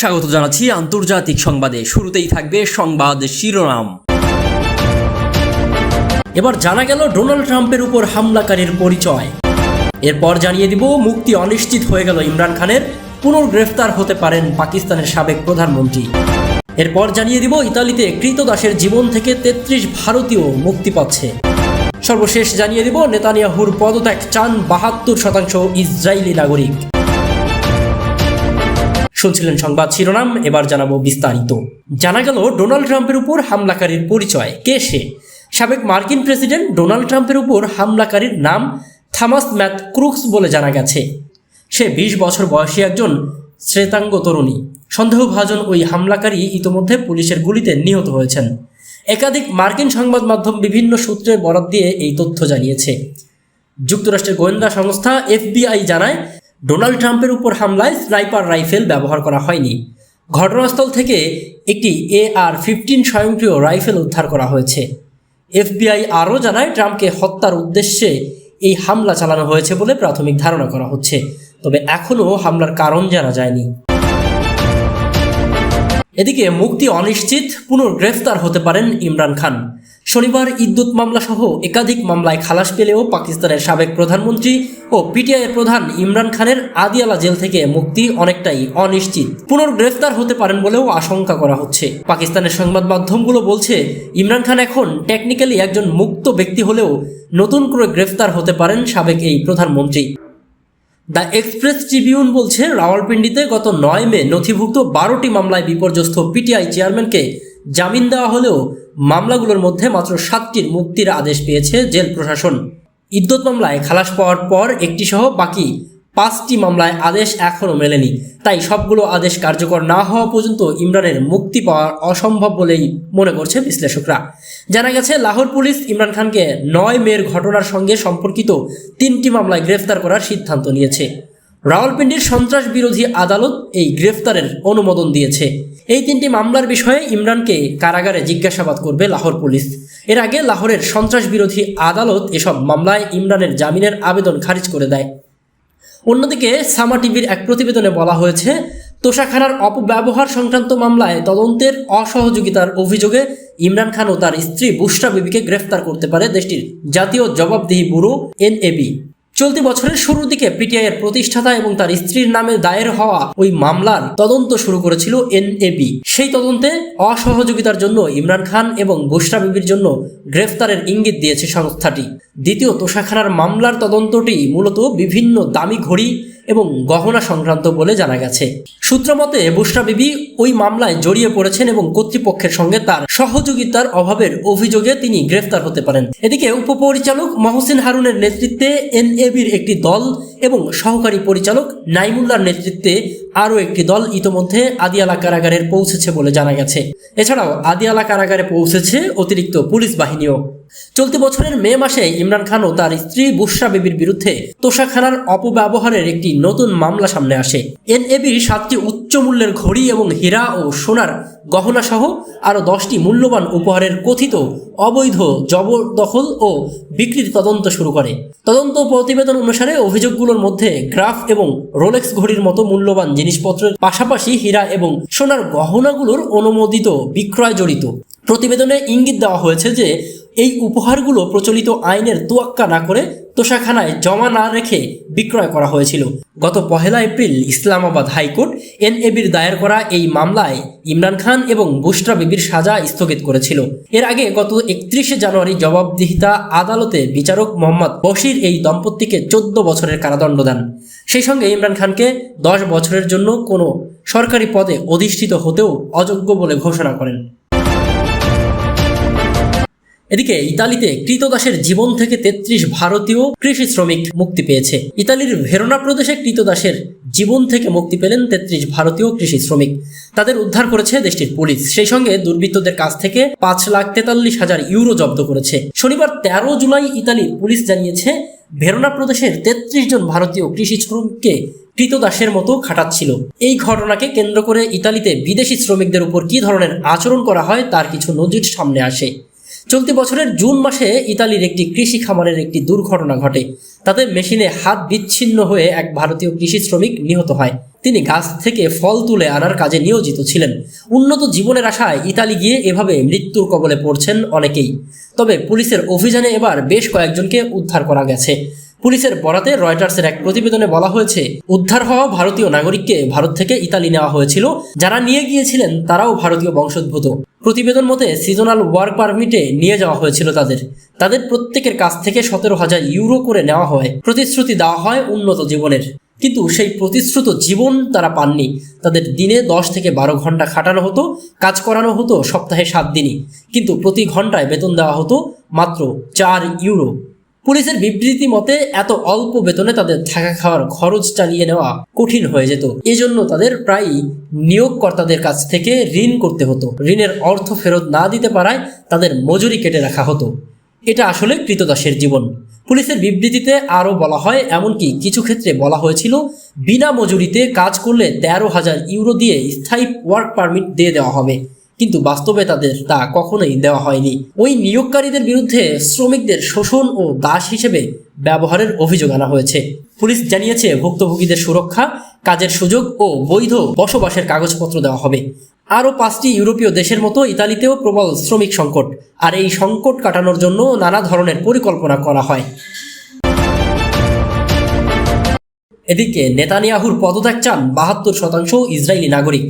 স্বাগত জানাচ্ছি আন্তর্জাতিক সংবাদে। শুরুতেই থাকবে সংবাদ শিরোনাম। এবার জানা গেল ডোনাল্ড ট্রাম্পের উপর হামলাকারীর পরিচয়। এরপর জানিয়ে দিব মুক্তি অনিশ্চিত হয়ে গেল ইমরান খানের, পুনর্গ্রেফতার হতে পারেন পাকিস্তানের সাবেক প্রধানমন্ত্রী। এরপর জানিয়ে দিব ইতালিতে কৃতদাসের জীবন থেকে ৩৩ ভারতীয় মুক্তি পাচ্ছে। সর্বশেষ জানিয়ে দিব নেতানিয়াহুর পদত্যাগ চান ৭২% ইসরায়েলি নাগরিক। শুনছিলেন সংবাদ শিরোনাম, এবার জানাবো বিস্তারিত। জানা গেল ডোনাল্ড ট্রাম্পের উপর হামলাকারীর পরিচয়। কে সে? সাবেক মার্কিন প্রেসিডেন্ট ডোনাল্ড ট্রাম্পের উপর হামলাকারীর নাম থমাস ম্যাথ ক্রুকস বলে জানা গেছে। সে ২০ বছর বয়সী একজন শ্বেতাঙ্গ তরুণী। সন্দেহভাজন ওই হামলাকারী ইতোমধ্যে পুলিশের গুলিতে নিহত হয়েছেন। একাধিক মার্কিন সংবাদ মাধ্যম বিভিন্ন সূত্রের বরাত দিয়ে এই তথ্য জানিয়েছে। যুক্তরাষ্ট্রের গোয়েন্দা সংস্থা FBI জানায়, ডোনাল্ড ট্রাম্পের উপর হামলায় স্নাইপার রাইফেল ব্যবহার করা হয়নি। ঘটনাস্থল থেকে একটি AR-15 স্বয়ংক্রিয় রাইফেল উদ্ধার করা হয়েছে। FBI আরও জানায়, ট্রাম্পকে হত্যার উদ্দেশ্যে এই হামলা চালানো হয়েছে বলে প্রাথমিক ধারণা করা হচ্ছে, তবে এখনও হামলার কারণ জানা যায়নি। এদিকে মুক্তি অনিশ্চিত, পুনর্গ্রেফতার হতে পারেন ইমরান খান। শনিবার ইদ্যুৎ মামলা সহ একাধিক মামলায় খালাস পেলেও পাকিস্তানের সাবেক প্রধানমন্ত্রী ও PTI এর প্রধান ইমরান খানের আদিয়ালা জেল থেকে মুক্তি অনেকটাই অনিশ্চিত। পুনর্গ্রেফতার হতে পারেন বলেও আশঙ্কা করা হচ্ছে। পাকিস্তানের সংবাদ মাধ্যমগুলো বলছে, ইমরান খান এখন টেকনিক্যালি একজন মুক্ত ব্যক্তি হলেও নতুন করে গ্রেফতার হতে পারেন সাবেক এই প্রধানমন্ত্রী। দ্য এক্সপ্রেস ট্রিবিউন বলছে, রাওয়ালপিন্ডিতে গত ৯ মে নথিভুক্ত ১২টি মামলায় বিপর্যস্ত PTI চেয়ারম্যানকে জামিন দেওয়া হলেও মামলাগুলোর মধ্যে মাত্র ৭টির মুক্তির আদেশ পেয়েছে জেল প্রশাসন। ইদ্যুৎ মামলায় খালাস পাওয়ার পর একটি সহ বাকি 5টি মামলায় আদেশ এখনও মেলেনি। তাই সবগুলো আদেশ কার্যকর না হওয়া পর্যন্ত ইমরানের মুক্তি পাওয়া অসম্ভব বলেই মনে করছে বিশ্লেষকরা। জানা গেছে, লাহোর পুলিশ ইমরান খানকে ৯ মের ঘটনার সঙ্গে সম্পর্কিত 3টি মামলায় গ্রেফতার করার সিদ্ধান্ত নিয়েছে। রাওয়ালপিন্ডির সন্ত্রাস বিরোধী আদালত এই গ্রেফতারের অনুমোদন দিয়েছে। এই 3টি মামলার বিষয়ে ইমরানকে কারাগারে জিজ্ঞাসাবাদ করবে লাহোর পুলিশ। এর আগে লাহোরের সন্ত্রাস বিরোধী আদালত এসব মামলায় ইমরানের জামিনের আবেদন খারিজ করে দেয়। অন্যদিকে সামা টিভির এক প্রতিবেদনে বলা হয়েছে, তোষাখানার অপব্যবহার সংক্রান্ত মামলায় তদন্তের অসহযোগিতার অভিযোগে ইমরান খান ও তার স্ত্রী বুশরা বিবিকে গ্রেফতার করতে পারে দেশটির জাতীয় জবাবদিহি ব্যুরো NAB। চলতি বছরের শুরুর দিকে PTI এর প্রতিষ্ঠাতা এবং তার স্ত্রীর নামে দায়ের হওয়া ওই মামলার তদন্ত শুরু করেছিল NAB। সেই তদন্তে অসহযোগিতার জন্য ইমরান খান এবং বুশরা বিবির জন্য গ্রেফতারের ইঙ্গিত দিয়েছে সংস্থাটি। দ্বিতীয় তোষাখানার মামলার তদন্তটি মূলত বিভিন্ন দামি ঘড়ি এবং গহনা সংক্রান্ত বলে জানা গেছে। সূত্র মতে, বুশরা বিবি ওই মামলায় জড়িয়ে পড়েছেন এবং কর্তৃপক্ষের সঙ্গে তার সহযোগিতার অভাবের অভিযোগে তিনি গ্রেফতার হতে পারেন। এদিকে উপপরিচালক মহসিন হারুনের নেতৃত্বে NABর একটি দল এবং সহকারী পরিচালক নাইমুল্লার নেতৃত্বে আরও একটি দল ইতোমধ্যে আদিয়ালা কারাগারে পৌঁছেছে বলে জানা গেছে। এছাড়াও আদিয়ালা কারাগারে পৌঁছেছে অতিরিক্ত পুলিশ বাহিনীও। চলতি বছরের মে মাসে ইমরান খান ও তার স্ত্রী বুশরা বিবির বিরুদ্ধে তোষাখানার অপব্যবহারের একটি নতুন মামলা সামনে আসে। NABর 7টি উচ্চ মূল্যের ঘড়ি এবং হীরা ও সোনার গহনা সহ আরও 10টি মূল্যবান উপহারের কথিত অবৈধ জবরদখল ও বিক্রির তদন্ত শুরু করে। তদন্ত প্রতিবেদন অনুসারে অভিযোগগুলোর মধ্যে গ্রাফ এবং রোলেক্স ঘড়ির মতো মূল্যবান জিনিসপত্রের পাশাপাশি হীরা এবং সোনার গহনাগুলোর অনুমোদিত বিক্রয় জড়িত। প্রতিবেদনে ইঙ্গিত দেওয়া হয়েছে যে এই উপহারগুলো প্রচলিত আইনের তোয়াক্কা না করে তোষাখানায় জমা না রেখে বিক্রয় করা হয়েছিল। গত 1 এপ্রিল ইসলামাবাদ হাইকোর্ট NABর দায়ের করা এই মামলায় ইমরান খান এবং বুশরা বিবির সাজা স্থগিত করেছিল। এর আগে গত 31শে জানুয়ারি জবাবদিহিতা আদালতে বিচারক মোহাম্মদ বশির এই দম্পতিকে 14 বছরের কারাদণ্ড দেন। সেই সঙ্গে ইমরান খানকে 10 বছরের জন্য কোনো সরকারি পদে অধিষ্ঠিত হতেও অযোগ্য বলে ঘোষণা করেন। এদিকে ইতালিতে কৃতদাসের জীবন থেকে 33 ভারতীয় কৃষি শ্রমিক মুক্তি পেয়েছে। ইতালির ভেরোনা প্রদেশে কৃতদাসের জীবন থেকে মুক্তি পেলেন 33 ভারতীয় কৃষি শ্রমিক। তাদের উদ্ধার করেছে দেশটির পুলিশ। সেই সঙ্গে দুর্বৃত্তদের কাছ থেকে 5,43,000 ইউরো জব্দ করেছে। শনিবার 13 জুলাই ইতালির পুলিশ জানিয়েছে, ভেরোনা প্রদেশের 33 জন ভারতীয় কৃষি শ্রমিককে কৃতদাসের মতো খাটাচ্ছিল। এই ঘটনাকে কেন্দ্র করে ইতালিতে বিদেশি শ্রমিকদের উপর কী ধরনের আচরণ করা হয় তার কিছু নজির সামনে আসে। চলতি বছরের জুন মাসে ইতালির একটি কৃষি খামারের একটি দুর্ঘটনা ঘটে। তাতে মেশিনে হাত বিচ্ছিন্ন হয়ে এক ভারতীয় কৃষি শ্রমিক নিহত হয়। তিনি গাছ থেকে ফল তুলে আনার কাজে নিয়োজিত ছিলেন। উন্নত জীবনের আশায় ইতালি গিয়ে এভাবে মৃত্যুর কবলে পড়ছেন অনেকেই। তবে পুলিশের অভিযানে এবার বেশ কয়েকজনকে উদ্ধার করা গেছে। পুলিশের বরাতে রয়টার্সের এক প্রতিবেদনে বলা হয়েছে, উদ্ধার হওয়া ভারতীয় নাগরিককে ভারত থেকে ইতালি নেওয়া হয়েছিল। যারা নিয়ে গিয়েছিলেন তারাও ভারতীয় বংশোদ্ভূত। প্রতিবেদন মতে সিজনাল ওয়ার্ক পারমিটে নিয়ে যাওয়া হয়েছিল তাদের প্রত্যেকের কাছ থেকে 17,000 ইউরো করে নেওয়া হয়। প্রতিশ্রুতি দেওয়া হয় উন্নত জীবনের, কিন্তু সেই প্রতিশ্রুত জীবন তারা পাননি। তাদের দিনে 10 থেকে 12 ঘন্টা খাটানো হতো, কাজ করানো হতো সপ্তাহে 7 দিনই, কিন্তু প্রতি ঘন্টায় বেতন দেওয়া হতো মাত্র 4 ইউরো। পুলিশের বিবৃতি মতে এত অল্প বেতনে তাদের থাকা খাওয়ার খরচ চালিয়ে নেওয়া কঠিন হয়ে যেত। এজন্য তাদের প্রায়ই নিয়োগকর্তাদের কাছ থেকে ঋণ করতে হতো। ঋণের অর্থ ফেরত না দিতে পারায় তাদের মজুরি কেটে রাখা হতো। এটা আসলে ক্রীতদাসের জীবন। পুলিশের বিবৃতিতে আরও বলা হয়, এমনকি কিছু ক্ষেত্রে বলা হয়েছিল বিনা মজুরিতে কাজ করলে 13,000 ইউরো দিয়ে স্থায়ী ওয়ার্ক পারমিট দিয়ে দেওয়া হবে, কিন্তু বাস্তবে তাদের তা কখনোই দেওয়া হয়নি। ওই নিয়োগকারীদের বিরুদ্ধে শ্রমিকদের শোষণ ও দাস হিসেবে ব্যবহারের অভিযোগ আনা হয়েছে। পুলিশ জানিয়েছে ভুক্তভোগীদের সুরক্ষা, কাজের সুযোগ ও বৈধ বসবাসের কাগজপত্র দেওয়া হবে। আরও 5টি ইউরোপীয় দেশের মতো ইতালিতেও প্রবল শ্রমিক সংকট, আর এই সংকট কাটানোর জন্য নানা ধরনের পরিকল্পনা করা হয়। এদিকে নেতানিয়াহুর পদত্যাগ চান 72% ইসরায়েলি নাগরিক।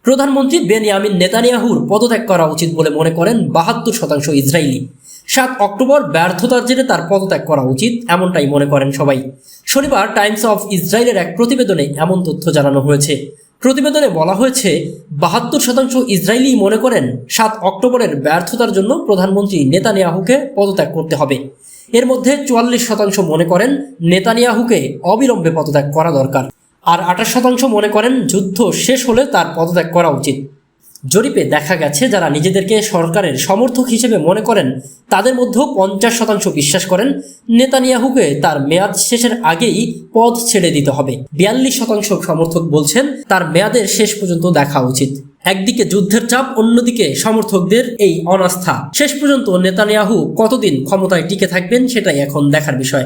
প্রধানমন্ত্রী বেনিয়ামিন নেতানিয়াহুর পদত্যাগ করা উচিত বলে মনে করেন 72% ইসরায়েলি। 7 অক্টোবর ব্যর্থতার জেরে তার পদত্যাগ করা উচিত, এমনটাই মনে করেন সবাই। শনিবার টাইমস অফ ইসরায়েলের এক প্রতিবেদনে এমন তথ্য জানানো হয়েছে। প্রতিবেদনে বলা হয়েছে 72% ইসরায়েলি মনে করেন 7 অক্টোবরের ব্যর্থতার জন্য প্রধানমন্ত্রী নেতানিয়াহুকে পদত্যাগ করতে হবে। এর মধ্যে 44% মনে করেন নেতানিয়াহুকে অবিলম্বে পদত্যাগ করা দরকার, আর 28% মনে করেন যুদ্ধ শেষ হলে তার পদত্যাগ করা উচিত। জরিপে দেখা গেছে যারা নিজেদেরকে সরকারের সমর্থক হিসেবে মনে করেন তাদের মধ্যেও 50% বিশ্বাস করেন নেতানিয়াহুকে তার মেয়াদ শেষের আগেই পদ ছেড়ে দিতে হবে। 42% সমর্থক বলছেন তার মেয়াদের শেষ পর্যন্ত দেখা উচিত। একদিকে যুদ্ধের চাপ, অন্যদিকে সমর্থকদের এই অনাস্থা। শেষ পর্যন্ত নেতানিয়াহু কতদিন ক্ষমতায় টিকে থাকবেন সেটাই এখন দেখার বিষয়।